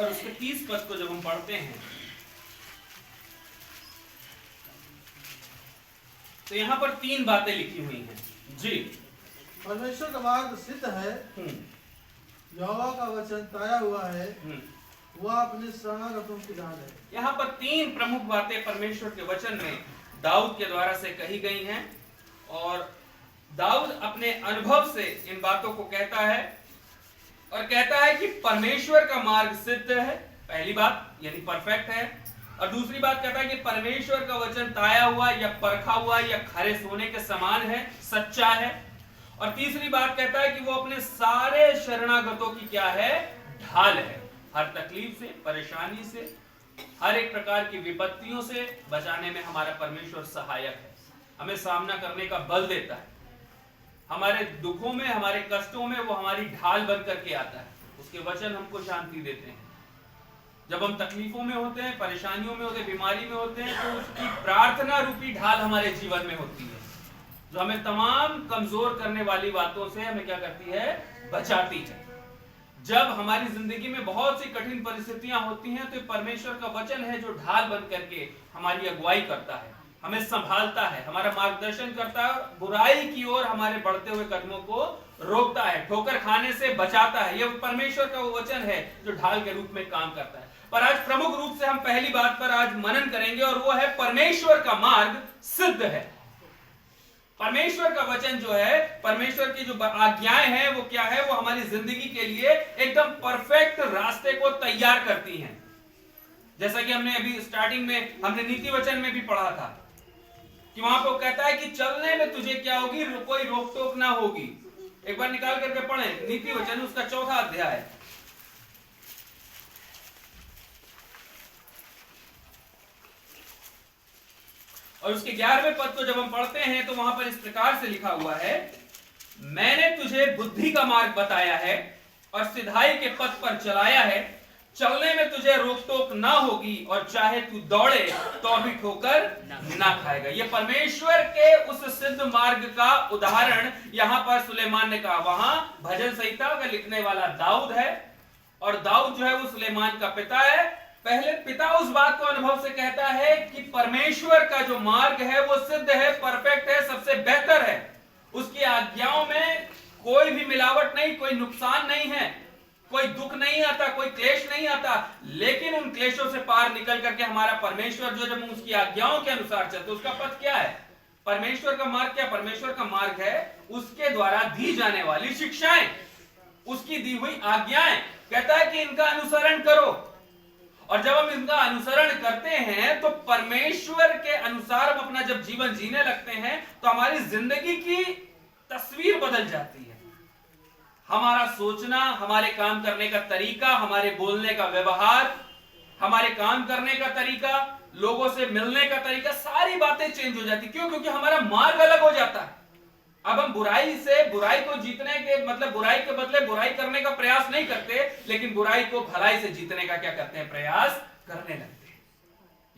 और उसके 30 पद को जब हम पढ़ते हैं तो यहाँ पर 3 बातें लिखी हुई हैं जी। परमेश्वर का मार्ग सिद्ध है, यहोवा का वचन ताया हुआ है, वह अपने शरणागतों की ढाल है। यहाँ पर 3 प्रमुख बातें परमेश्वर के वचन में दाऊद के द्वारा से कही गई हैं और दाऊद अपने अनुभव से इन बातों को कहता है और कहता है कि परमेश्वर का मार्ग सिद्ध है, पहली बात यानी परफेक्ट है, और दूसरी बात कहता है कि परमेश्वर का वचन ताया हुआ या परखा हुआ या खरे सोने के समान है, सच्चा है, और तीसरी बात कहता है कि वो अपने सारे शरणागतों की क्या है, ढाल है। हर तकलीफ से, परेशानी से, हर एक प्रकार की विपत्तियों से बचाने में हमारा परमेश्वर सहायक है, हमें सामना करने का बल देता है, हमारे दुखों में, हमारे कष्टों में वो हमारी ढाल बन करके आता है, उसके वचन हमको शांति देते हैं। जब हम तकलीफों में होते हैं, परेशानियों में होते हैं, बीमारी में होते हैं, तो उसकी प्रार्थना रूपी ढाल हमारे जीवन में होती है, जो हमें तमाम कमजोर करने वाली बातों से हमें क्या करती है, बचाती है। जब हमारी जिंदगी में बहुत सी कठिन परिस्थितियां होती हैं तो परमेश्वर का वचन है जो ढाल बन करके हमारी अगुवाई करता है, हमें संभालता है, हमारा मार्गदर्शन करता है, बुराई की ओर हमारे बढ़ते हुए कदमों को रोकता है, ठोकर खाने से बचाता है। यह परमेश्वर का वो वचन है जो ढाल के रूप में काम करता है। पर आज प्रमुख रूप से हम पहली बात पर आज मनन करेंगे और वो है परमेश्वर का मार्ग सिद्ध है। परमेश्वर का वचन जो है, परमेश्वर की जो आज्ञाएं हैं वो क्या है, वो हमारी जिंदगी के लिए एकदम परफेक्ट रास्ते को तैयार करती हैं। जैसा कि हमने अभी स्टार्टिंग में हमने नीति वचन में भी पढ़ा था कि वहां पर कहता है कि चलने में तुझे क्या होगी, कोई रोक टोक ना होगी। एक बार निकाल करके पढ़ें नीति वचन, उसका 4वां अध्याय, और उसके 11वें पद को जब हम पढ़ते हैं तो वहां पर इस प्रकार से लिखा हुआ है, मैंने तुझे बुद्धि का मार्ग बताया है और सिधाई के पथ पर चलाया है, चलने में तुझे रोक टोक ना होगी और चाहे तू दौड़े तो भी ठोकर ना खाएगा। ये परमेश्वर के उस सिद्ध मार्ग का उदाहरण यहां पर सुलेमान ने कहा। वहां भजन संहिता का लिखने वाला दाऊद है और दाऊद जो है वो सुलेमान का पिता है। पहले पिता उस बात को अनुभव से कहता है कि परमेश्वर का जो मार्ग है वो सिद्ध है, परफेक्ट है, सबसे बेहतर है, उसकी आज्ञाओं में कोई भी मिलावट नहीं, कोई नुकसान नहीं है, कोई दुख नहीं आता, कोई क्लेश नहीं आता। लेकिन उन क्लेशों से पार निकल करके हमारा परमेश्वर जो, जब हम उसकी आज्ञाओं के अनुसार चलते, उसका पथ क्या है, परमेश्वर का मार्ग क्या, परमेश्वर का मार्ग है उसके द्वारा दी जाने वाली शिक्षाएं, उसकी दी हुई आज्ञाएं। कहता है कि इनका अनुसरण करो, और जब हम इनका अनुसरण करते हैं तो परमेश्वर के अनुसार हम अपना जब जीवन जीने लगते हैं तो हमारी जिंदगी की तस्वीर बदल जाती है। हमारा सोचना, हमारे काम करने का तरीका, हमारे बोलने का व्यवहार, हमारे काम करने का तरीका, लोगों से मिलने का तरीका, सारी बातें चेंज हो जाती। क्यों? क्योंकि हमारा मार्ग अलग हो जाता है। अब हम बुराई से, बुराई को जीतने के मतलब बुराई के बदले बुराई करने का प्रयास नहीं करते, लेकिन बुराई को भलाई से जीतने का क्या करते हैं, प्रयास करने लगते हैं।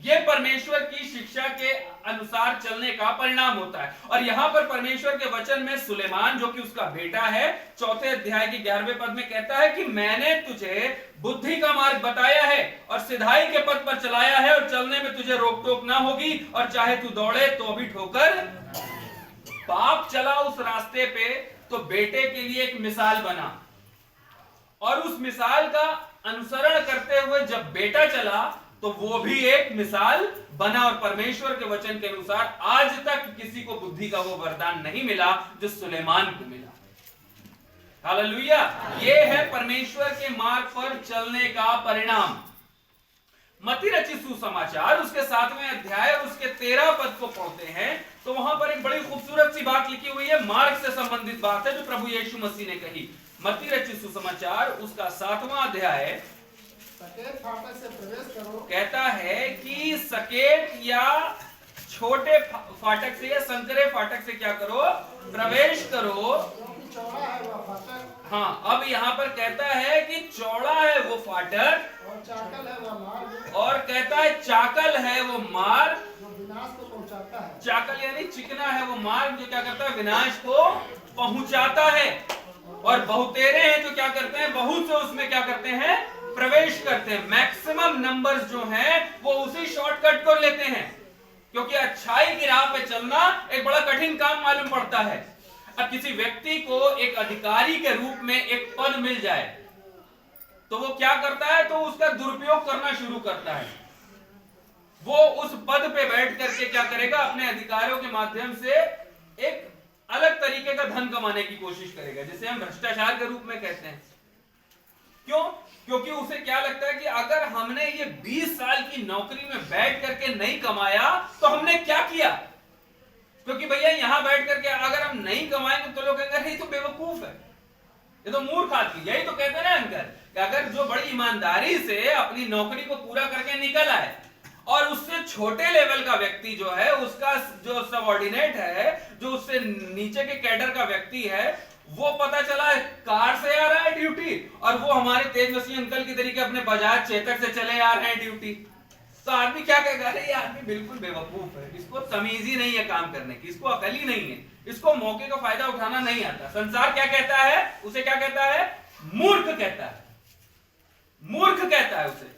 यह परमेश्वर की शिक्षा के अनुसार चलने का परिणाम होता है। और यहां पर परमेश्वर के वचन में सुलेमान जो कि उसका बेटा है, 4 अध्याय के 11वें पद में कहता है कि मैंने तुझे बुद्धि का मार्ग बताया है और सिधाई के पथ पर चलाया है, और चलने में तुझे रोक टोक ना होगी और चाहे तू दौड़े तो भी ठोकर। बाप चला उस रास्ते पे तो बेटे के लिए एक मिसाल बना, और उस मिसाल का अनुसरण करते हुए जब बेटा चला तो वो भी एक मिसाल बना। और परमेश्वर के वचन के अनुसार आज तक किसी को बुद्धि का वो वरदान नहीं मिला जो सुलेमान को मिला। हालेलुया। ये है परमेश्वर के मार्ग पर चलने का परिणाम। मत्ती रचित सुसमाचार उसके 7वें अध्याय और उसके 13 पद को पढ़ते हैं तो वहां पर एक बड़ी खूबसूरत सी बात लिखी हुई है, मार्ग से संबंधित बात है जो प्रभु यीशु मसीह ने कही। मत्ती रचित सुसमाचार उसका 7वां अध्याय सकेत फाटक से प्रवेश करो, कहता है कि सकेत या छोटे फाटक से या संकरे फाटक से क्या करो, प्रवेश करो। क्योंकि चौड़ा है वह फाटक, हाँ, अब यहाँ पर कहता है कि चौड़ा है वो फाटक और चाकल है वह मार्ग, और कहता है चाकल है वो मार्ग जो विनाश को पहुंचाता है। चाकल यानी चिकना है वो मार्ग जो क्या करता है, विनाश को पहुंचाता है। और बहुतेरे हैं जो क्या करते हैं, बहुत से उसमें क्या करते हैं, प्रवेश करते हैं। मैक्सिमम नंबर्स जो हैं वो उसी शॉर्टकट को लेते हैं, क्योंकि अच्छाई की राह पे चलना एक बड़ा कठिन काम मालूम पड़ता है। अब किसी व्यक्ति को एक अधिकारी के रूप में एक पद मिल जाए तो वो क्या करता है, तो उसका दुरुपयोग करना शुरू करता है। वो उस पद पे बैठ करके क्या करेगा, अपने अधिकारों के माध्यम से एक अलग तरीके का धन कमाने की कोशिश करेगा, जिसे हम भ्रष्टाचार के रूप में कहते हैं। क्यों? क्योंकि उसे क्या लगता है कि अगर हमने ये 20 साल की नौकरी में बैठ करके नहीं कमाया तो हमने क्या किया। क्योंकि भैया यहां बैठ करके अगर हम नहीं कमाएंगे तो लोग कहेंगे ये तो बेवकूफ है, ये तो मूर्ख आदमी। यही तो कहते हैं ना अंकल, कि अगर जो बड़ी ईमानदारी से अपनी नौकरी को पूरा करके निकल आए और उससे छोटे लेवल का व्यक्ति जो है, उसका जो सबऑर्डिनेट है, जो उससे नीचे के कैडर का व्यक्ति है, वो पता चला कार से आ रहा है ड्यूटी और वो हमारे तेजस्वी अंकल की तरीके अपने बजाज चेतक से चले आ रहे हैं ड्यूटी, तो आदमी क्या कहेगा, अरे ये आदमी बिल्कुल बेवकूफ है, इसको तमीज ही नहीं है काम करने की, इसको अकल ही नहीं है, इसको मौके का फायदा उठाना नहीं आता। संसार क्या कहता है, उसे क्या कहता है, मूर्ख कहता है, मूर्ख कहता है उसे।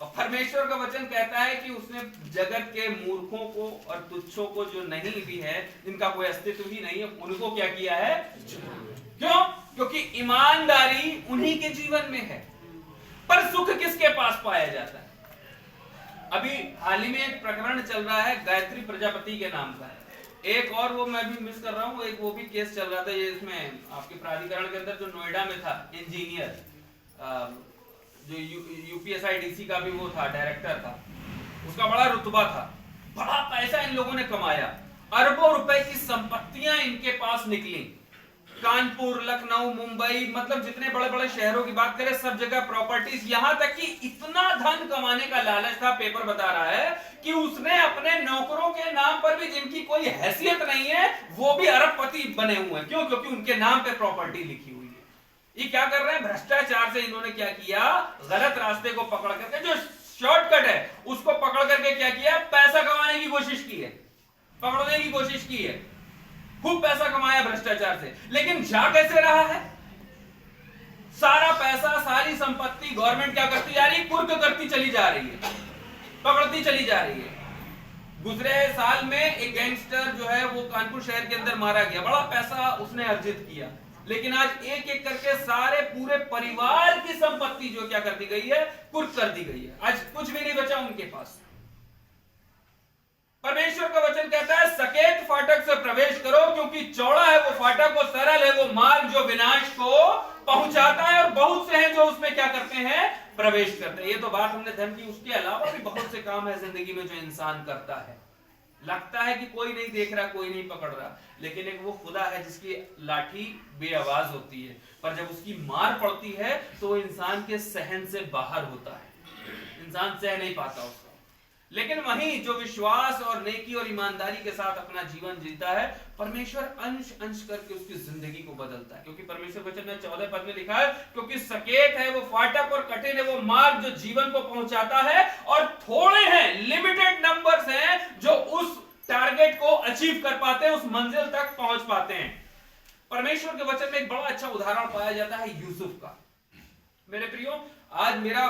और परमेश्वर का वचन कहता है कि उसने जगत के मूर्खों को और तुच्छों को, जो नहीं भी है, जिनका कोई अस्तित्व ही नहीं है, उनको क्या किया है। क्यों? क्योंकि ईमानदारी उन्हीं के जीवन में है। पर सुख किसके पास पाया जाता है? अभी हाल ही में एक प्रकरण चल रहा है गायत्री प्रजापति के नाम का, एक और वो मैं भी मिस कर रहा हूँ, एक वो भी केस चल रहा था ये, इसमें आपके प्राधिकरण के अंदर जो नोएडा में था इंजीनियर, जो यूपीएसआईडीसी का भी वो था, डायरेक्टर था, उसका बड़ा रुतबा था, बड़ा पैसा इन लोगों ने कमाया, अरबों रुपए की संपत्तियां इनके पास निकली। कानपुर, लखनऊ, मुंबई, मतलब जितने बड़े बड़े शहरों की बात करें, सब जगह प्रॉपर्टीज, यहां तक कि इतना धन कमाने का लालच था, पेपर बता रहा है कि उसने अपने नौकरों के नाम पर भी, जिनकी कोई हैसियत नहीं है, वो भी अरबपति बने हुए हैं। क्यों? क्योंकि उनके नाम पे प्रॉपर्टी लिखी हुई है। ये क्या कर रहे हैं, भ्रष्टाचार से इन्होंने क्या किया, गलत रास्ते को पकड़ करके, जो शॉर्टकट है उसको पकड़ करके क्या किया, पैसा कमाने की कोशिश की है, पकड़ने की कोशिश की है, खूब पैसा कमाया भ्रष्टाचार से। लेकिन जा कैसे रहा है, सारा पैसा, सारी संपत्ति गवर्नमेंट क्या करती जा रही है, कुर्क करती चली जा रही है, पकड़ती चली जा रही है। गुजरे साल में एक गैंगस्टर जो है वो कानपुर शहर के अंदर मारा गया, बड़ा पैसा उसने अर्जित किया, लेकिन आज एक एक करके सारे पूरे परिवार की संपत्ति जो क्या कर दी गई है, कुर्क कर दी गई है। आज कुछ भी नहीं बचा उनके पास। परमेश्वर का वचन कहता है सकेत फाटक से प्रवेश करो, क्योंकि चौड़ा है वो फाटक, वो सरल है वो मार्ग जो विनाश को पहुंचाता है, और बहुत से हैं जो उसमें क्या करते हैं, प्रवेश करते हैं। ये तो बात हमने धन की, उसके अलावा भी बहुत से काम है जिंदगी में जो इंसान करता है। लगता है कि कोई नहीं देख रहा, कोई नहीं पकड़ रहा, लेकिन एक वो खुदा है जिसकी लाठी बेआवाज होती है, पर जब उसकी मार पड़ती है तो वो इंसान के सहन से बाहर होता है, इंसान सह नहीं पाता उसको। लेकिन वहीं जो विश्वास और नेकी और ईमानदारी के साथ अपना जीवन जीता है, परमेश्वर अंश अंश करके उसकी जिंदगी को बदलता है। क्योंकि परमेश्वर वचन में 14 पद में लिखा है, क्योंकि सकेत है वो फाटक और कठिन है वो मार्ग जो जीवन को पहुंचाता है, और थोड़े हैं, लिमिटेड नंबर्स हैं जो उस टारगेट को अचीव कर पाते हैं, उस मंजिल तक पहुंच पाते हैं। परमेश्वर के वचन में एक बड़ा अच्छा उदाहरण पाया जाता है यूसुफ का। मेरे प्रियो, आज मेरा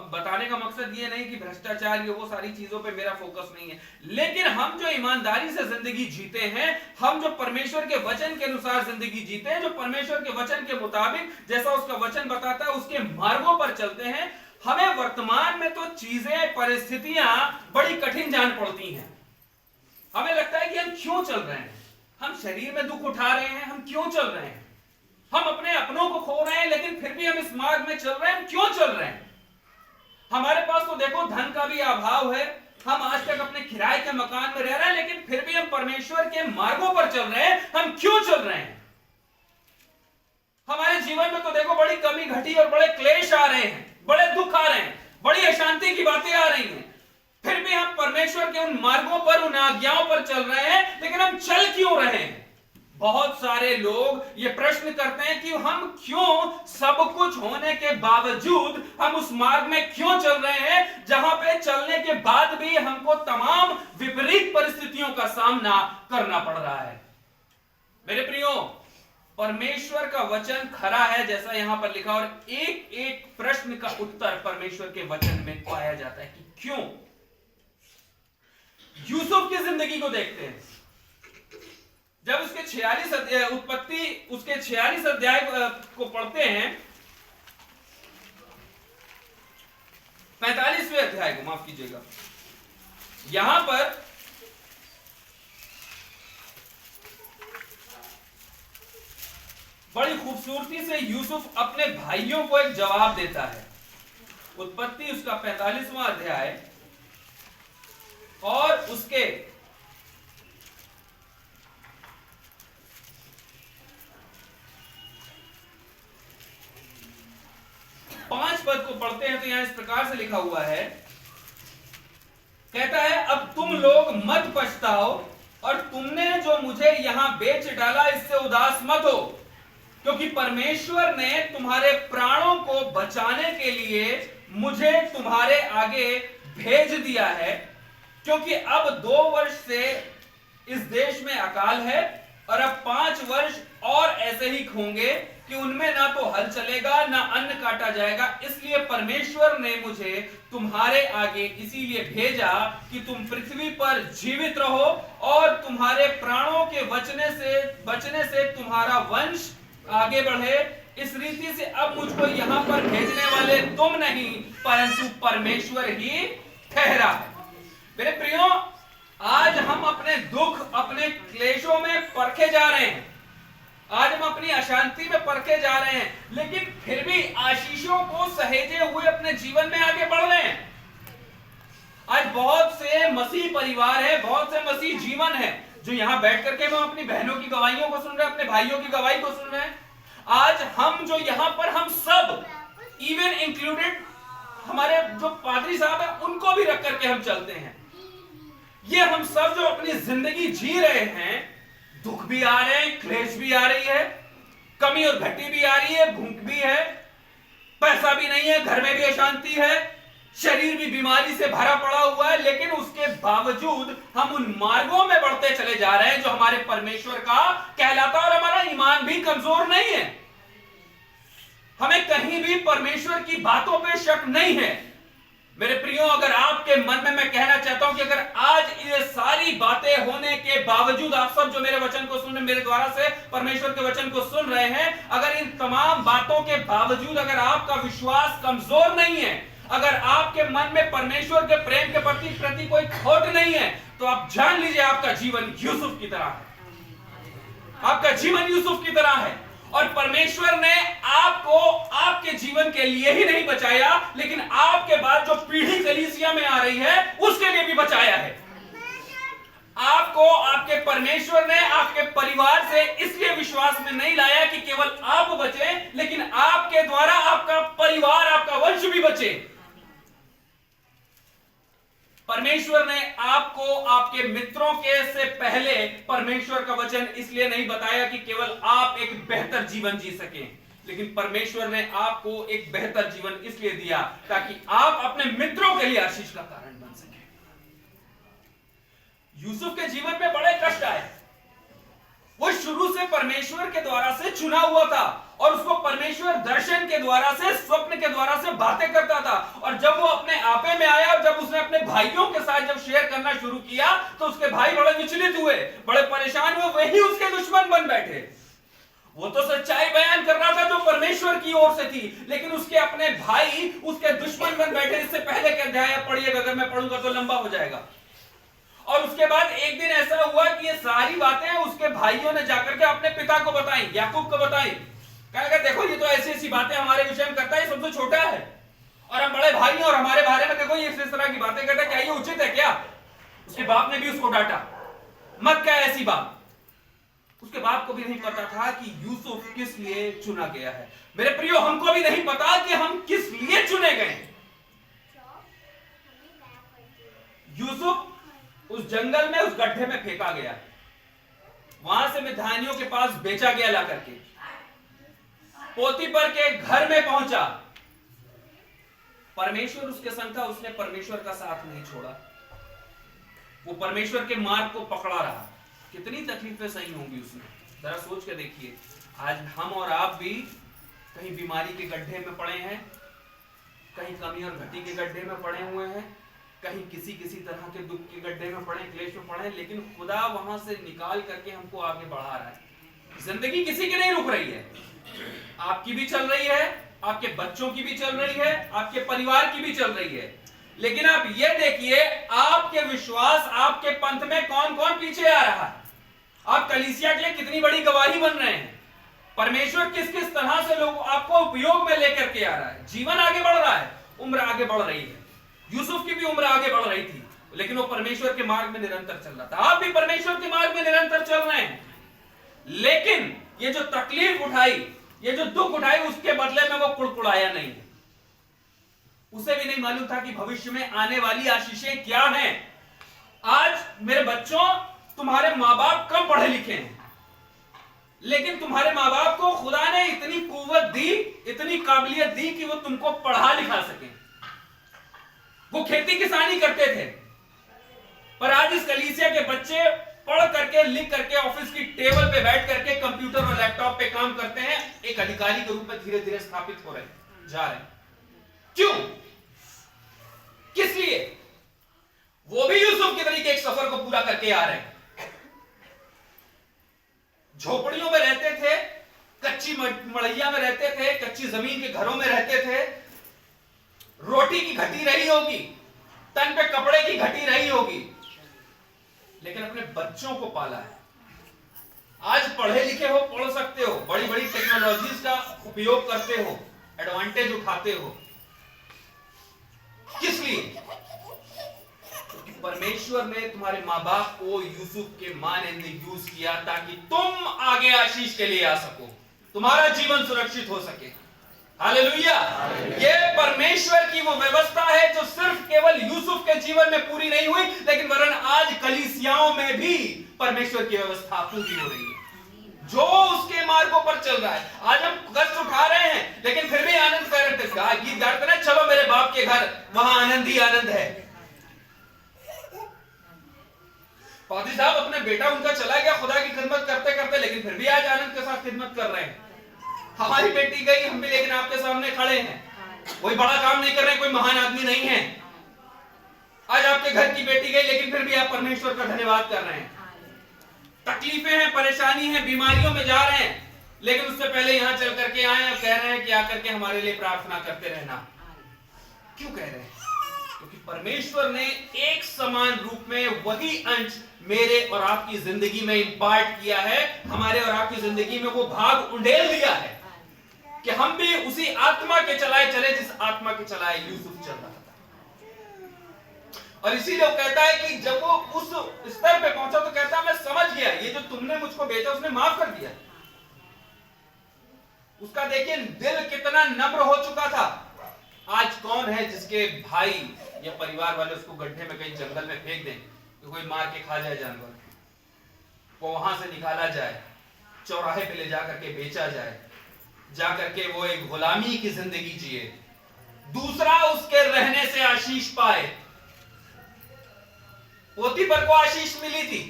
बताने का मकसद ये नहीं कि भ्रष्टाचार, ये वो सारी चीजों पे मेरा फोकस नहीं है, लेकिन हम जो ईमानदारी से जिंदगी जीते हैं, हम जो परमेश्वर के वचन के अनुसार जिंदगी जीते हैं, जो परमेश्वर के वचन के मुताबिक, जैसा उसका वचन बताता है, उसके मार्गों पर चलते हैं, हमें वर्तमान में तो चीजें, परिस्थितियां बड़ी कठिन जान पड़ती हैं। हमें लगता है कि हम क्यों चल रहे हैं, हम शरीर में दुख उठा रहे हैं, हम क्यों चल रहे हैं, हम अपने अपनों को खो रहे हैं, लेकिन फिर भी हम इस मार्ग में चल रहे हैं, हम क्यों चल रहे हैं। हमारे पास तो देखो धन का भी अभाव है, हम आज तक अपने किराए के मकान में रह रहे हैं, लेकिन फिर भी हम परमेश्वर के मार्गों पर चल रहे हैं, हम क्यों चल रहे हैं। हमारे जीवन में तो देखो बड़ी कमी घटी और बड़े क्लेश आ रहे हैं, बड़े दुख आ रहे हैं, बड़ी अशांति की बातें आ रही हैं, फिर भी हम परमेश्वर के उन मार्गों पर, उन आज्ञाओं पर चल रहे हैं, लेकिन हम चल क्यों रहे हैं। बहुत सारे लोग ये प्रश्न करते हैं कि हम क्यों, सब कुछ होने के बावजूद हम उस मार्ग में क्यों चल रहे हैं, जहां पे चलने के बाद भी हमको तमाम विपरीत परिस्थितियों का सामना करना पड़ रहा है। मेरे प्रियो, परमेश्वर का वचन खरा है जैसा यहां पर लिखा, और एक एक प्रश्न का उत्तर परमेश्वर के वचन में पाया जाता है कि क्यों। यूसुफ की जिंदगी को देखते हैं, जब उसके 46 उत्पत्ति उसके 46 अध्याय को पढ़ते हैं, 45वें अध्याय को, माफ कीजिएगा, यहां पर बड़ी खूबसूरती से यूसुफ अपने भाइयों को एक जवाब देता है। उत्पत्ति उसका 45वां अध्याय और उसके 5 पद को पढ़ते हैं तो यहां इस प्रकार से लिखा हुआ है, कहता है, अब तुम लोग मत पछताओ और तुमने जो मुझे यहां बेच डाला इससे उदास मत हो, क्योंकि परमेश्वर ने तुम्हारे प्राणों को बचाने के लिए मुझे तुम्हारे आगे भेज दिया है, क्योंकि अब 2 वर्ष से इस देश में अकाल है और अब 5 वर्ष और ऐसे ही होंगे कि उनमें ना तो हल चलेगा ना अन्न काटा जाएगा। इसलिए परमेश्वर ने मुझे तुम्हारे आगे इसीलिए भेजा कि तुम पृथ्वी पर जीवित रहो और तुम्हारे प्राणों के बचने से तुम्हारा वंश आगे बढ़े। इस रीति से अब मुझको यहां पर भेजने वाले तुम नहीं परंतु परमेश्वर ही ठहरा है। मेरे प्रियो, आज हम अपने दुख, अपने क्लेशों में परखे जा रहे हैं, आज हम अपनी अशांति में परखे जा रहे हैं, लेकिन फिर भी आशीषों को सहेजे हुए अपने जीवन में आगे बढ़ रहे हैं। आज बहुत से मसीह परिवार है, बहुत से मसीह जीवन है जो यहां बैठ करके हम अपनी बहनों की गवाहियों को सुन रहे हैं, अपने भाइयों की गवाही को सुन रहे हैं। आज हम जो यहां पर, हम सब इवन इंक्लूडेड हमारे जो पादरी साहब हैं उनको भी रख करके हम चलते हैं। ये हम सब जो अपनी जिंदगी जी रहे हैं, दुख भी आ रहे हैं, क्लेश भी आ रही है, कमी और घटी भी आ रही है, भूख भी है, पैसा भी नहीं है, घर में भी अशांति है, शरीर भी बीमारी से भरा पड़ा हुआ है, लेकिन उसके बावजूद हम उन मार्गों में बढ़ते चले जा रहे हैं जो हमारे परमेश्वर का कहलाता है, और हमारा ईमान भी कमजोर नहीं है। हमें कहीं भी परमेश्वर की बातों पे शक नहीं है। मेरे प्रियो, अगर आपके मन में, मैं कहना चाहता हूं कि अगर आज ये सारी बातें होने के बावजूद आप सब जो मेरे वचन को सुन रहे, मेरे द्वारा से परमेश्वर के वचन को सुन रहे हैं, अगर इन तमाम बातों के बावजूद अगर आपका विश्वास कमजोर नहीं है, अगर आपके मन में परमेश्वर के प्रेम के प्रति कोई खोट नहीं है, तो आप जान लीजिए आपका जीवन यूसुफ की तरह है। आपका जीवन यूसुफ की तरह है, और परमेश्वर ने आपको आपके जीवन के लिए ही नहीं बचाया, लेकिन आपके बाद जो पीढ़ी कलीसिया में आ रही है उसके लिए भी बचाया है। आपको आपके परमेश्वर ने आपके परिवार से इसलिए विश्वास में नहीं लाया कि केवल आप बचे, लेकिन आपके द्वारा आपका परिवार, आपका वंश भी बचे। परमेश्वर ने आपको आपके मित्रों के से पहले परमेश्वर का वचन इसलिए नहीं बताया कि केवल आप एक बेहतर जीवन जी सकें, लेकिन परमेश्वर ने आपको एक बेहतर जीवन इसलिए दिया ताकि आप अपने मित्रों के लिए आशीष का कारण बन सके। यूसुफ के जीवन में बड़े कष्ट आए। वो शुरू से परमेश्वर के द्वारा से चुना हुआ था और उसको परमेश्वर दर्शन के द्वारा से, स्वप्न के द्वारा से बातें करता था, और जब वो अपने आपे में आया और जब उसने अपने भाइयों के साथ जब शेयर करना शुरू किया तो उसके भाई बड़े विचलित हुए, बड़े परेशान हुए, वही उसके दुश्मन बन बैठे। वो तो सच्चाई बयान कर रहा था जो परमेश्वर की ओर से थी, लेकिन उसके अपने भाई उसके दुश्मन बन बैठे। इससे पहले के अध्याय पढ़िएगा, अगर मैं पढ़ूंगा तो लंबा हो जाएगा। और उसके बाद एक दिन ऐसा हुआ कि ये सारी बातें उसके भाइयों ने जाकर के अपने पिता को बताई, याकूब को बताई। कहने लगा, देखो ये तो ऐसी ऐसी बातें हमारे विषय में करता है, सबसे छोटा है और हम बड़े भाई हैं, और हमारे बारे में देखो ये इस तरह की बातें करता है, क्या ये उचित है क्या? उसके बाप ने भी उसको डांटा, मत क्या ऐसी बात। उसके बाप को भी नहीं पता था कि यूसुफ किस लिए चुना गया है। मेरे प्रियो, हमको भी नहीं पता कि हम किस लिए चुने गए। यूसुफ उस जंगल में, उस गड्ढे में फेंका गया, वहां से मिद्यानियों के पास बेचा गया, ला करके पोतीफर के घर में पहुंचा। परमेश्वर उसके संग था, उसने परमेश्वर का साथ नहीं छोड़ा, वो परमेश्वर के मार्ग को पकड़ा रहा। कितनी तकलीफें सही होंगी उसने, जरा सोच के देखिए। आज हम और आप भी कहीं बीमारी के गड्ढे में पड़े हैं, कहीं कमी और घटी के गड्ढे में पड़े हुए हैं, कहीं किसी तरह के दुख के गड्ढे में पड़े, क्लेश में पड़े, लेकिन खुदा वहां से निकाल करके हमको आगे बढ़ा रहा है। जिंदगी किसी की नहीं रुक रही है, आपकी भी चल रही है, आपके बच्चों की भी चल रही है, आपके परिवार की भी चल रही है। लेकिन आप ये देखिए, आपके विश्वास, आपके पंथ में कौन कौन पीछे आ रहा है। आप कलीसिया के लिए कितनी बड़ी गवाही बन रहे हैं। परमेश्वर किस किस तरह से लोग आपको उपयोग में लेकर के आ रहा है। जीवन आगे बढ़ रहा है, उम्र आगे बढ़ रही है। यूसुफ की भी उम्र आगे बढ़ रही थी, लेकिन वो परमेश्वर के मार्ग में निरंतर चल रहा था। आप भी परमेश्वर के मार्ग में निरंतर चल रहे हैं, लेकिन ये जो तकलीफ उठाई, ये जो दुख उठाई, उसके बदले में वो कुड़कुड़ाया नहीं है। उसे भी नहीं मालूम था कि भविष्य में आने वाली आशीषें क्या हैं। आज मेरे बच्चों, तुम्हारे माँ बाप कम पढ़े लिखे हैं, लेकिन तुम्हारे माँ बाप को खुदा ने इतनी कुव्वत दी, इतनी काबिलियत दी कि वो तुमको पढ़ा लिखा सके। वो खेती किसानी करते थे, पर आज इस कलीसिया के बच्चे पढ़ करके, लिख करके, ऑफिस की टेबल पे बैठ करके कंप्यूटर और लैपटॉप पे काम करते हैं, एक अधिकारी के रूप में धीरे धीरे स्थापित हो रहे हैं, जा रहे हैं। क्यों? किस लिए? वो भी यूसुफ के तरीके एक सफर को पूरा करके आ रहे हैं। झोपड़ियों में रहते थे, कच्ची मड़ैया में रहते थे, कच्ची जमीन के घरों में रहते थे, रोटी की घटी रही होगी, तन पे कपड़े की घटी रही होगी, लेकिन अपने बच्चों को पाला है। आज पढ़े लिखे हो, पढ़ सकते हो, बड़ी बड़ी टेक्नोलॉजीज का उपयोग करते हो, एडवांटेज उठाते हो। किस लिए? क्योंकि परमेश्वर ने तुम्हारे माँ बाप को यूसुफ के माने ने यूज किया ताकि तुम आगे आशीष के लिए आ सको, तुम्हारा जीवन सुरक्षित हो सके। हालेलुया! ये परमेश्वर की वो व्यवस्था है जो सिर्फ केवल यूसुफ के जीवन में पूरी नहीं हुई, लेकिन वरन आज कलीसियाओं में भी परमेश्वर की व्यवस्था पूरी हो रही है, जो उसके मार्गों पर चल रहा है। आज हम कष्ट उठा रहे हैं, लेकिन फिर भी आनंद कर रहे थे। गीत गाते ना, चलो मेरे बाप के घर, वहां आनंद ही आनंद है। पादी साहब, अपने बेटा उनका चला गया खुदा की खिदमत करते करते, लेकिन फिर भी आज आनंद के साथ खिदमत कर रहे हैं। हमारी बेटी गई, हम भी लेकिन आपके सामने खड़े हैं। कोई बड़ा काम नहीं कर रहे, कोई महान आदमी नहीं है। आज आपके घर की बेटी गई, लेकिन फिर भी आप परमेश्वर का धन्यवाद कर रहे हैं। तकलीफें हैं, परेशानी है, बीमारियों में जा रहे हैं, लेकिन उससे पहले यहां चल करके आए और कह रहे हैं कि आकर के हमारे लिए प्रार्थना करते रहना। क्यों कह रहे हैं? क्योंकि परमेश्वर ने एक समान रूप में वही अंश मेरे और आपकी जिंदगी में इंपार्ट किया है, हमारे और आपकी जिंदगी में वो भाग उंडेल दिया है कि हम भी उसी आत्मा के चलाए चले जिस आत्मा के चलाए यूसुफ चल रहा था। और इसीलिए वो कहता है कि जब वो उस स्तर पे पहुंचा तो कहता, मैं समझ गया, ये जो तुमने मुझको भेजा उसने माफ कर दिया। उसका देखिए दिल कितना नम्र हो चुका था। आज कौन है जिसके भाई या परिवार वाले उसको गड्ढे में कहीं जंगल में फेंक दें कि कोई मार के खा जाए जानवर, वो वहां से निकाला जाए, चौराहे पे ले जाकर के बेचा जाए, जाकर के वो एक गुलामी की जिंदगी जिए, दूसरा उसके रहने से आशीष पाए। पोतीफर को आशीष मिली थी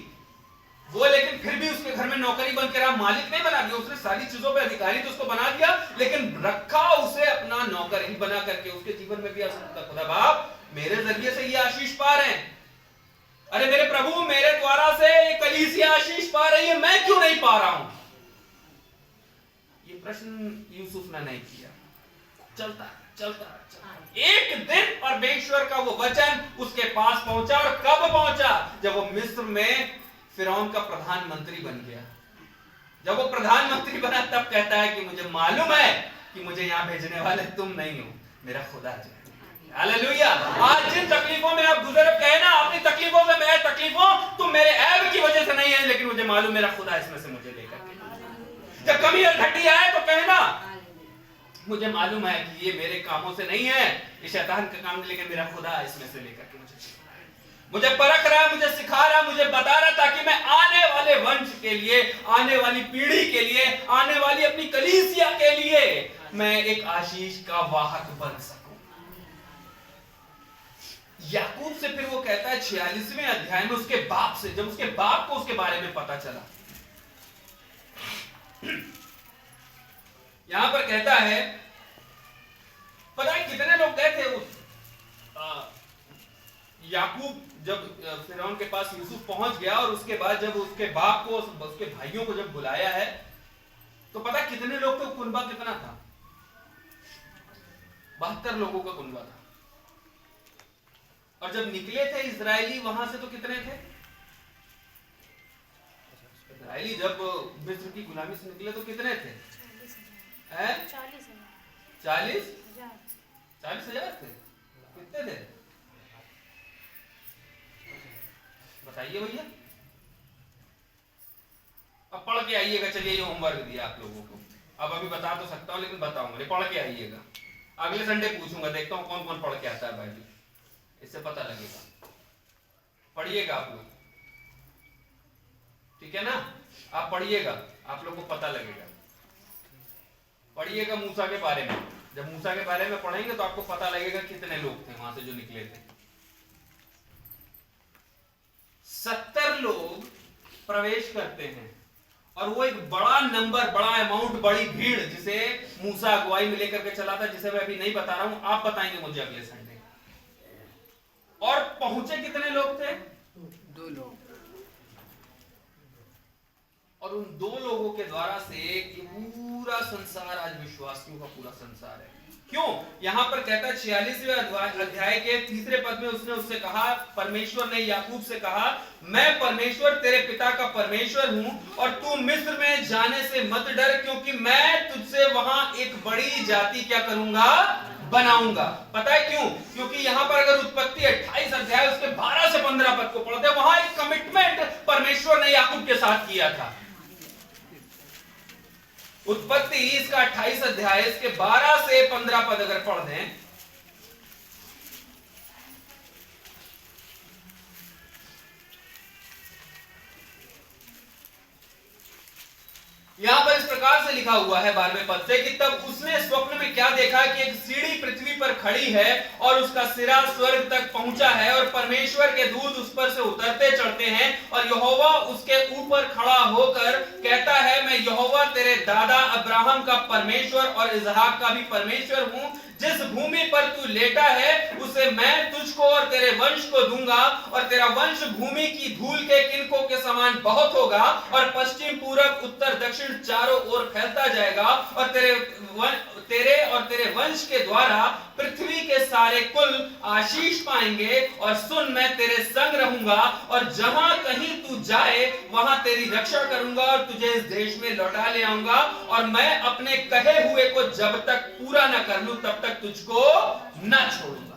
वो, लेकिन फिर भी उसके घर में नौकरी बनकर रहा, मालिक नहीं बना दिया। उसने सारी चीजों पे अधिकारी तो उसको बना दिया, लेकिन रखा उसे अपना नौकर ही बना करके। उसके जीवन में भी ऐसा खुदा बाप मेरे जरिए से ये आशीष पा रहे हैं, अरे मेरे प्रभु मेरे द्वारा से ये कलीसिया आशीष पा रही है, मैं क्यों नहीं पा रहा हूं? ये प्रश्न यूसुफ ने नहीं किया। चलता चलता एक दिन परमेश्वर का वो वचन उसके पास पहुंचा, और कब पहुंचा? जब वो मिस्र में फिरौन का प्रधानमंत्री बन गया। जब वो प्रधानमंत्री बना तब कहता है कि मुझे मालूम है कि मुझे यहां भेजने वाले तुम नहीं हो, मेरा खुदा जो है। हालेलुया! आज जिन तकलीफों में आप गुजर गए ना, अपनी तकलीफों से मैं तकलीफों, तुम मेरे ऐब की वजह से नहीं है, लेकिन मुझे मालूम मेरा खुदा इसमें से मुझे लेकर के। जब कमी और घटी आए तो कहना मुझे मालूम है कि ये मेरे कामों से नहीं है, ये शैतान का काम, लेकिन मेरा खुदा इसमें से लेकर के मुझे परख रहा है, मुझे सिखा रहा है, मुझे बता रहा, ताकि मैं आने वाले वंश के लिए, आने वाली पीढ़ी के लिए, आने वाली अपनी कलीसिया के लिए मैं एक आशीष का वाहक बन सकूं। याकूब से फिर वो कहता है 46वें अध्याय में उसके बाप से, जब उसके बाप को उसके बारे में पता चला, यहां पर कहता है, पता है कितने लोग गए थे उस याकूब जब फिरौन के पास यूसुफ पहुंच गया और उसके बाद जब उसके बाप को उसके भाइयों को जब बुलाया है तो पता कितने लोग थे? कुनबा कितना था? 72 लोगों का कुनबा था। और जब निकले थे इजरायली वहां से तो कितने थे? इजरायली जब मिस्र की गुलामी से निकले तो कितने थे? 40,000 थे। कितने थे बताइए भैया? अब पढ़ के आइएगा। चलिए ये होमवर्क दिया आप लोगों को। अब अभी बता तो सकता हूं लेकिन बताऊंगा, पढ़ के आइएगा। अगले संडे पूछूंगा, देखता हूं कौन कौन पढ़ के आता है बाइबल, इससे पता लगेगा। पढ़िएगा आप लोग, ठीक है ना? आप पढ़िएगा, आप लोग को पता लगेगा। पढ़िएगा मूसा के बारे में। जब मूसा के बारे में पढ़ेंगे तो आपको पता लगेगा कितने लोग थे वहां से जो निकले थे। 70 लोग प्रवेश करते हैं और वो एक बड़ा नंबर, बड़ा अमाउंट, बड़ी भीड़ जिसे मूसा अगुवाई में लेकर के चला था, जिसे मैं अभी नहीं बता रहा हूं, आप बताएंगे मुझे अगले संडे। और पहुंचे कितने लोग थे? 2 लोग। और उन 2 लोगों के द्वारा से ये पूरा संसार आज विश्वासियों का पूरा संसार है। क्यों? यहां पर कहता है 46वें अध्याय के 3 पद में उससे कहा, परमेश्वर ने याकूब से कहा, मैं परमेश्वर तेरे पिता का परमेश्वर हूं और तू मिस्र में जाने से मत डर, क्योंकि मैं तुझसे वहां एक बड़ी जाति क्या करूंगा? बनाऊंगा। पता है क्यों? क्योंकि यहां पर अगर उत्पत्ति 28 अध्याय उसके 12 से 15 पद को पढ़ते हैं, वहां एक कमिटमेंट परमेश्वर ने याकूब के साथ किया था। उत्पत्ति इसका 28 अध्याय इसके 12 से 15 पद अगर पढ़ दें, यहां पर इस प्रकार से लिखा हुआ है 12वें पद से कि तब उसने स्वप्न में क्या देखा कि एक सीढ़ी पृथ्वी पर खड़ी है और उसका सिरा स्वर्ग तक पहुंचा है और परमेश्वर के दूत उस पर से उतरते चढ़ते हैं और यहोवा उसके ऊपर खड़ा होकर कहता है, मैं यहोवा तेरे दादा अब्राहम का परमेश्वर और इसहाक का भी परमेश्वर हूं। जिस भूमि पर तू लेटा है उसे मैं तुझको और तेरे वंश को दूंगा और तेरा वंश भूमि की धूल के किनकों के समान बहुत होगा और पश्चिम पूरब उत्तर दक्षिण चारों ओर फैलता जाएगा और तेरे वंश के द्वारा पृथ्वी के सारे कुल आशीष पाएंगे। और सुन, मैं तेरे संग रहूंगा और जहां कहीं तू जाए वहां तेरी रक्षा करूंगा और तुझे इस देश में लौटा ले आऊंगा और मैं अपने कहे हुए को जब तक पूरा न कर लूं तब तक तुझको न छोड़ूंगा।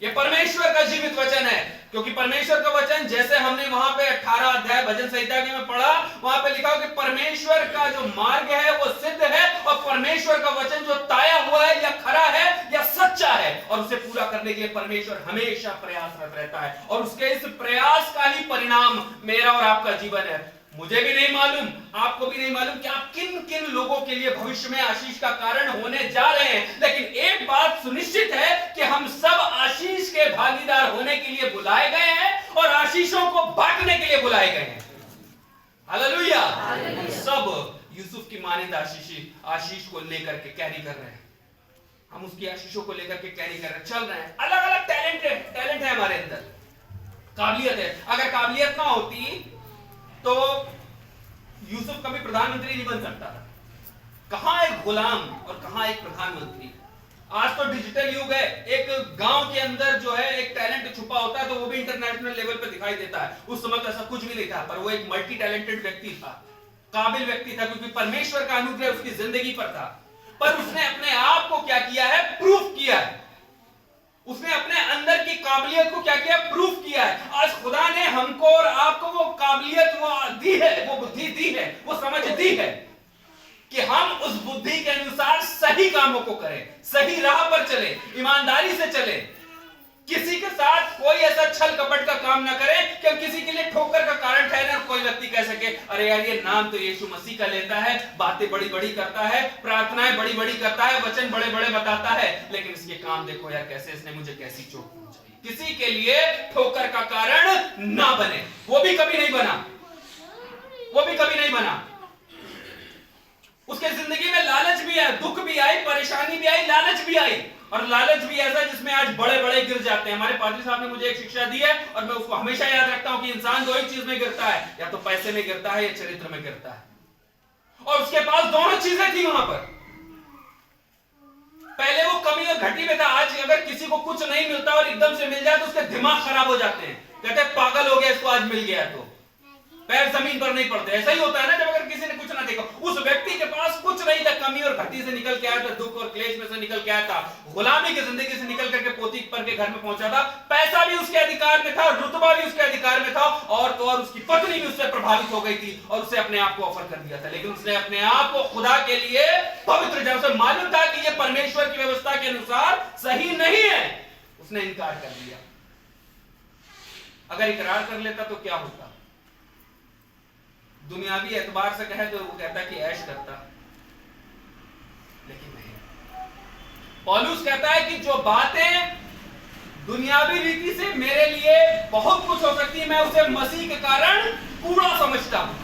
ये परमेश्वर का जीवित वचन है, क्योंकि परमेश्वर का वचन जैसे हमने वहां पे 18 अध्याय भजन संहिता के में पढ़ा, वहां पे लिखा हो कि परमेश्वर का जो मार्ग है वो सिद्ध है और परमेश्वर का वचन जो ताया हुआ है या खरा है या सच्चा है और उसे पूरा करने के लिए परमेश्वर हमेशा प्रयासरत रहता है। और उसके इस प्रयास का ही परिणाम मेरा और आपका जीवन है। मुझे भी नहीं मालूम, आपको भी नहीं मालूम कि आप किन किन लोगों के लिए भविष्य में आशीष का कारण होने जा रहे हैं, लेकिन एक बात सुनिश्चित है कि हम सब आशीष के भागीदार होने के लिए बुलाए गए हैं और आशीषों को बांटने के लिए बुलाए गए हैं। हालेलुया। सब यूसुफ की मानिंद आशीष को लेकर के कैरी कर रहे हैं। हम उसकी आशीषों को लेकर के कैरी कर रहे हैं, चल रहे हैं। अलग अलग टैलेंट है हमारे अंदर, काबिलियत है। अगर काबिलियत ना होती तो यूसुफ कभी प्रधानमंत्री नहीं बन सकता था। कहां एक गुलाम और कहां एक प्रधानमंत्री। आज तो डिजिटल युग है। एक गांव के अंदर जो है एक टैलेंट छुपा होता है तो वो भी इंटरनेशनल लेवल पे दिखाई देता है। उस समय तो ऐसा कुछ भी नहीं था, पर वो एक मल्टी टैलेंटेड व्यक्ति था, काबिल व्यक्ति था, क्योंकि परमेश्वर का अनुग्रह उसकी जिंदगी पर था। पर उसने अपने आप को क्या किया है? प्रूफ किया है। उसने अपने अंदर की काबिलियत को क्या किया? प्रूफ किया है। आज खुदा ने हमको और आपको वो काबिलियत वो दी है, वो बुद्धि दी है, वो समझ दी है कि हम उस बुद्धि के अनुसार सही कामों को करें, सही राह पर चले, ईमानदारी से चले, किसी के साथ कोई ऐसा छल कपट का काम ना करें कि हम किसी के लिए ठोकर का कारण ठहरे और कोई व्यक्ति कह सके, अरे यार ये नाम तो यीशु मसीह का लेता है, बातें बड़ी बड़ी करता है, प्रार्थनाएं बड़ी बड़ी करता है, वचन बड़े बड़े बताता है, लेकिन इसके काम देखो यार कैसे इसने मुझे कैसी चोट पहुंचाई। किसी के लिए ठोकर का कारण ना बने। वो भी कभी नहीं बना, वो भी कभी नहीं बना। उसके जिंदगी में लालच भी आया, दुख भी आई, परेशानी भी आई, लालच भी आई। और लालच भी ऐसा जिसमें आज बड़े बड़े गिर जाते हैं। हमारे पादरी साहब ने मुझे एक शिक्षा दी है और मैं उसको हमेशा याद रखता हूं कि इंसान दो ही चीज में गिरता है, या तो पैसे में गिरता है या चरित्र में गिरता है। और उसके पास दोनों चीजें थी वहां पर। पहले वो कमी और घटी में था। आज अगर किसी को कुछ नहीं मिलता और एकदम से मिल जाए तो उसके दिमाग खराब हो जाते हैं, कहते हैं पागल हो गया, इसको आज मिल गया तो पैर जमीन पर नहीं पड़ते। ऐसा ही होता है ना, जब अगर किसी ने कुछ ना देखा। उस व्यक्ति के पास कुछ नहीं था, कमी और घटी से निकल के आया था, दुख और क्लेश में से निकल के आया था, गुलामी की जिंदगी से निकल करके पोती पर के घर में पहुंचा था। पैसा भी उसके अधिकार में था, रुतबा भी उसके अधिकार में था, और तो और उसकी पत्नी भी उससे प्रभावित हो गई थी और उससे अपने आप को ऑफर कर दिया था। लेकिन उसने अपने आप को खुदा के लिए पवित्र, जब उसे मालूम था कि यह परमेश्वर की व्यवस्था के अनुसार सही नहीं है, उसने इनकार कर दिया। अगर इकरार कर लेता तो क्या होता? दुनियावी एतबार से कहे तो वो कहता कि ऐश करता, लेकिन नहीं। पौलुस कहता है कि जो बातें दुनियावी रीति से मेरे लिए बहुत कुछ हो सकती है, मैं उसे मसीह के कारण कूड़ा समझता हूं।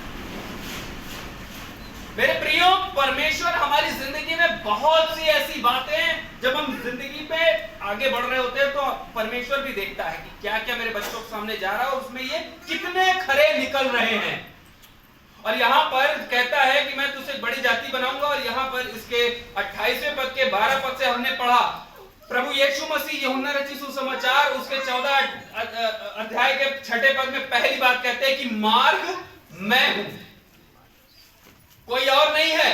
मेरे प्रियो, परमेश्वर हमारी जिंदगी में बहुत सी ऐसी बातें, जब हम जिंदगी पे आगे बढ़ रहे होते हैं तो परमेश्वर भी देखता है कि क्या क्या मेरे बच्चों के सामने जा रहा है और उसमें ये कितने खरे निकल रहे हैं। और यहां पर कहता है कि मैं तुझे बड़ी जाति बनाऊंगा। और यहां पर इसके 28वें पद के 12 पद से हमने पढ़ा, प्रभु यीशु मसीह यूहन्ना रचित सुसमाचार उसके 14 अध्याय के 6 पद में पहली बात कहते हैं कि मार्ग मैं हूं, कोई और नहीं है।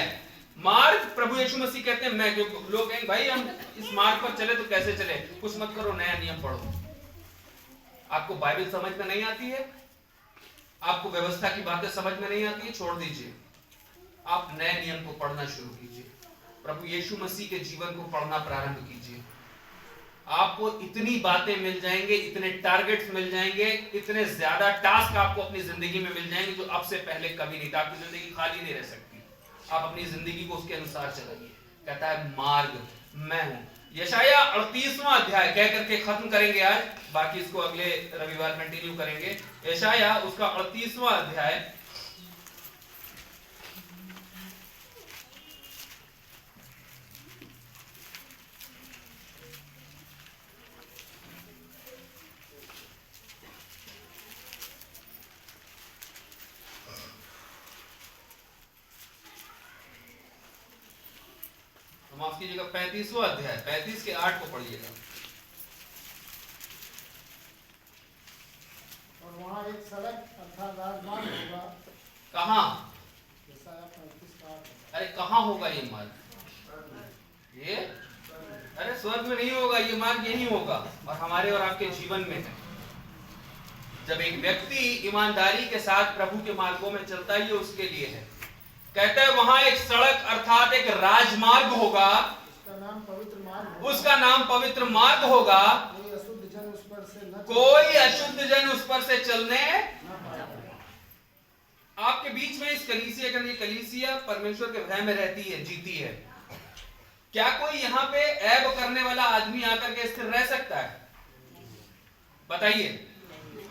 मार्ग प्रभु यीशु मसीह कहते हैं मैं। जो लोग कहेंगे भाई हम इस मार्ग पर चले तो कैसे चले? कुछ मत करो, नया नियम पढ़ो। आपको बाइबल समझ में नहीं आती है, आपको व्यवस्था की बातें समझ में नहीं आती है, छोड़ दीजिए, आप नए नियम को पढ़ना शुरू कीजिए। प्रभु यीशु मसीह के जीवन को पढ़ना प्रारंभ कीजिए। आपको इतनी बातें मिल जाएंगे, इतने टारगेट्स मिल जाएंगे, इतने ज्यादा टास्क आपको अपनी जिंदगी में मिल जाएंगे जो अब से पहले कभी नहीं था। आपकी जिंदगी खाली नहीं रह सकती, आप अपनी जिंदगी को उसके अनुसार चलाइए। कहता है मार्ग मैं हूं। यशाया 38वां अध्याय कह करके खत्म करेंगे आज, बाकी इसको अगले रविवार कंटिन्यू करेंगे। यशाया उसका 38वां अध्याय माफ कीजिएगा 35वां अध्याय 35 के 8 को पढ़िएगा। और वहाँ एक सड़क अर्थात राजमार्ग होगा। कहाँ? यशाया 35 का 8। अरे कहाँ होगा ये मार्ग? ये अरे स्वर्ग में नहीं होगा, ये मार्ग यही होगा और हमारे और आपके जीवन में है। जब एक व्यक्ति ईमानदारी के साथ प्रभु के मार्गों में चलता है, ये उसके लिए है। कहता है वहां एक सड़क अर्थात एक राजमार्ग होगा, उसका नाम पवित्र मार्ग होगा। उसका नाम पवित्र मार्ग होगा। कोई अशुद्ध जन उस पर से न कोई अशुद्ध जन उस पर से चलने न पाएगा। आपके बीच में इस कलीसिया के, कलीसिया परमेश्वर के भय में रहती है, जीती है। क्या कोई यहाँ पे ऐब करने वाला आदमी आकर के स्थिर रह सकता है? बताइए,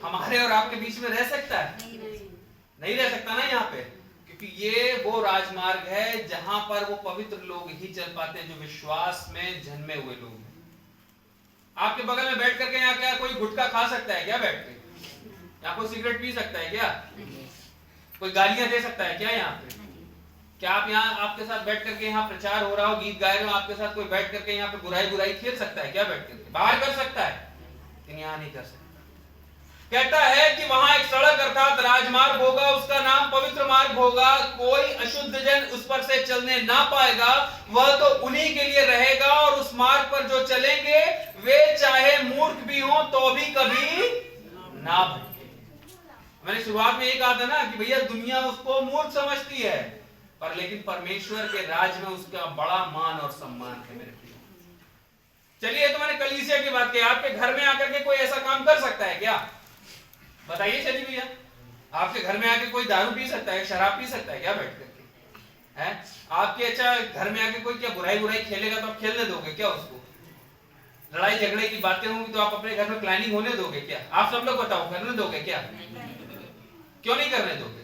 हमारे और आपके बीच में रह सकता है? नहीं रह सकता ना यहाँ पे, क्योंकि ये वो राजमार्ग है जहां पर वो पवित्र लोग ही चल पाते हैं, जो विश्वास में जन्मे हुए लोग हैं। आपके बगल में बैठ करके यहाँ क्या कोई गुटखा खा सकता है क्या? बैठ के यहाँ कोई सिगरेट पी सकता है क्या? कोई गालियां दे सकता है क्या यहाँ पे? क्या आप यहाँ आपके साथ बैठ करके यहाँ प्रचार हो रहा हो, गीत गाए हो, आपके साथ कोई बैठ करके यहाँ पे बुराई खेल सकता है क्या? बैठ करके बाहर कर सकता है, लेकिन यहाँ नहीं कर सकता। कहता है कि वहां एक सड़क अर्थात राजमार्ग होगा, उसका नाम पवित्र मार्ग होगा। कोई अशुद्ध जन उस पर से चलने ना पाएगा, वह तो उन्हीं के लिए रहेगा। और उस मार्ग पर जो चलेंगे वे चाहे मूर्ख भी हों तो भी कभी ना भटके। मैंने शुरुआत में ये कहा था ना कि भैया दुनिया उसको मूर्ख समझती है, पर लेकिन परमेश्वर के राज में उसका बड़ा मान और सम्मान है मेरे प्रिय। चलिए, तो मैंने कलीसिया की बात की। आपके घर में आकर के कोई ऐसा काम कर सकता है क्या? बताइए। चलिए भैया, आपके घर में आके कोई दारू पी सकता है, शराब पी सकता है क्या बैठ करके? हैं? आपके अच्छा घर में आके कोई क्या बुराई खेलेगा तो आप खेलने दोगे क्या उसको? लड़ाई झगड़े की बातें होंगी तो आप अपने घर में प्लानिंग होने दोगे क्या? आप सब लोग बताओ, करने दोगे क्या? क्यों नहीं करने दोगे?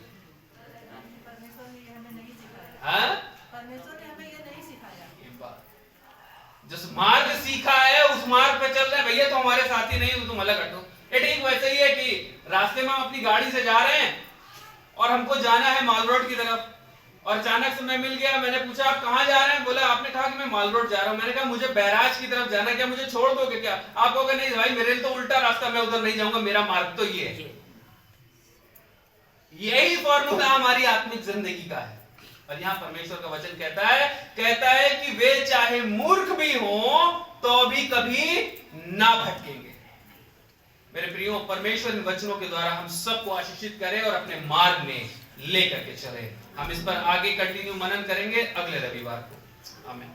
हाँ? परमेश्वर ने हमें ये नहीं सिखाया। जिस मार्ग सीखा है उस मार्ग पे चल रहे हैं भैया, तो हमारे साथी नहीं तो तुम अलग हटो। ये ठीक वैसे ही है कि रास्ते में हम अपनी गाड़ी से जा रहे हैं और हमको जाना है माल रोड की तरफ, और अचानक से मैं मिल गया, मैंने पूछा आप कहाँ जा रहे हैं? बोला आपने कहा कि मैं माल रोड जा रहा हूं। मैंने कहा मुझे बैराज की तरफ जाना है, क्या मुझे छोड़ दोगे क्या? आप कहोगे नहीं भाई मेरे लिए तो उल्टा रास्ता, मैं उधर नहीं जाऊंगा, मेरा मार्ग तो ये है। यही फॉर्मूला हमारी आत्मिक जिंदगी का है। और यहां परमेश्वर का वचन कहता है कि वे चाहे मूर्ख भी हों तो भी कभी ना भटकेंगे। मेरे प्रियो, परमेश्वर इन वचनों के द्वारा हम सबको आशीषित करे और अपने मार्ग में लेकर के चले। हम इस पर आगे कंटिन्यू मनन करेंगे अगले रविवार को। आमीन।